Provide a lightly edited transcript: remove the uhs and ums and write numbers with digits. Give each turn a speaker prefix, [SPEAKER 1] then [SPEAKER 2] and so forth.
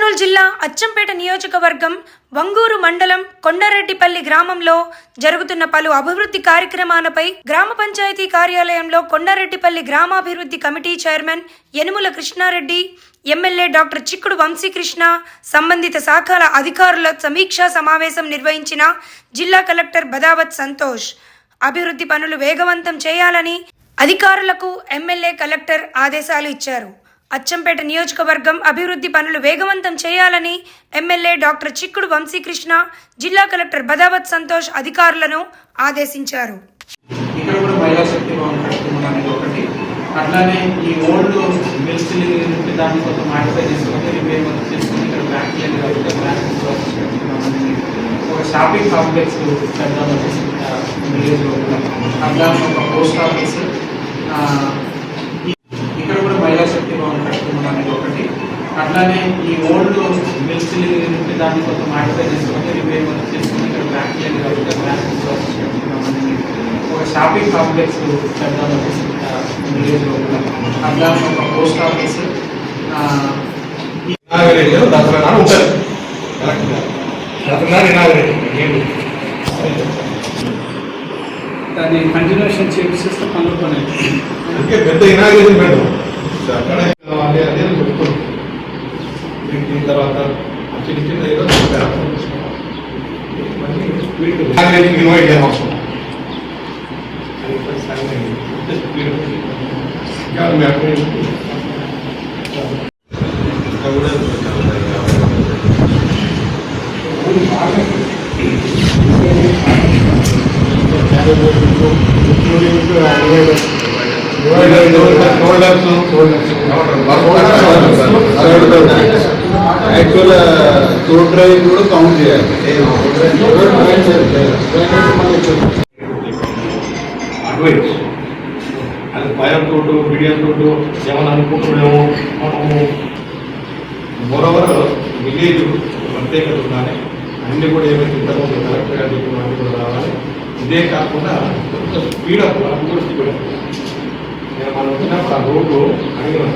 [SPEAKER 1] కర్నూలు జిల్లా అచ్చంపేట నియోజకవర్గం వంగూరు మండలం కొండారెడ్డిపల్లి గ్రామంలో జరుగుతున్న పలు అభివృద్ధి కార్యక్రమాలపై గ్రామ పంచాయతీ కార్యాలయంలో కొండారెడ్డిపల్లి గ్రామాభివృద్ధి committee chairman Yanumala Krishnareddy, MLA doctor Chikkudu Vamshikrishna, సంబంధిత శాఖల అధికారుల సమీక్షా సమావేశం నిర్వహించిన జిల్లా కలెక్టర్ బదావత్ సంతోష్ అభివృద్ధి పనులు వేగవంతం చేయాలని అధికారులకు ఎమ్మెల్యే కలెక్టర్ ఆదేశాలు ఇచ్చారు. అచ్చంపేట నియోజకవర్గం అభివృద్ధి పనులు వేగవంతం చేయాలని ఎమ్మెల్యే డాక్టర్ చిక్కుడు వంశీకృష్ణ, జిల్లా కలెక్టర్ బదావత్ సంతోష్ అధికారులను ఆదేశించారు.
[SPEAKER 2] ఇక్కడ కూడా మహిళా శక్తి భవన్ కట్టుకున్నాం అనేది ఒకటి. అట్లానే ఈ ఓల్డ్ మిల్స్ దాన్ని కొంచెం మాడిఫై చేసుకుంటే రిపేర్ చేసుకుని ఇక్కడ బ్యాంక్ ఒక షాపింగ్ కాంప్లెక్స్ చేద్దాం విలేజ్ లోపల. అట్లానే ఒక పోస్ట్ ఆఫీస్, ఇక్కడ కూడా మహిళా శక్తి భవన్ కట్టుకున్నాం అనేది ఒకటి. అట్లానే ఈ ఓల్డ్ మిల్స్ దాన్ని కొంచెం మాడిఫై చేసుకుంటే రిపేర్ చేసుకుని ఇక్కడ బ్యాంక్ ఒక షాపింగ్ కాంప్లెక్స్ చేద్దాం విలేజ్ లోపల. అట్లానే ఒక పోస్ట్ ఆఫీస్, దాన్ని కంటిన్యూషన్ చేపిస్తే పనులు పని
[SPEAKER 3] అందుకే పెద్ద ఇనాగ్రేషన్ పెట్టాం. అదే చెప్తున్నాం. దీని తర్వాత చిన్న చిన్న ఏదో ఇనాగ్రేషన్ ఇన్వైట్ చేయవలసిన
[SPEAKER 4] యాక్చువల్ టూర్ డ్రైవ్ కూడా కౌంట్ చేయాలి.
[SPEAKER 3] అడ్వైస్ అది భయంతో మీడియంతో ఏమని అనుకుంటున్నామో మనము మోరవర్ విలేజ్ ప్రత్యేకత ఉండాలి. అన్నీ కూడా ఏమైతే ఇంతకుముందు కలెక్టర్ గారు చెప్పినవన్నీ కూడా రావాలి. ఇదే కాకుండా కొంచెం స్పీడప్, అది కూడా స్పీడప్. నేను మనం వచ్చినప్పుడు ఆ రోడ్డు అడిగినాం.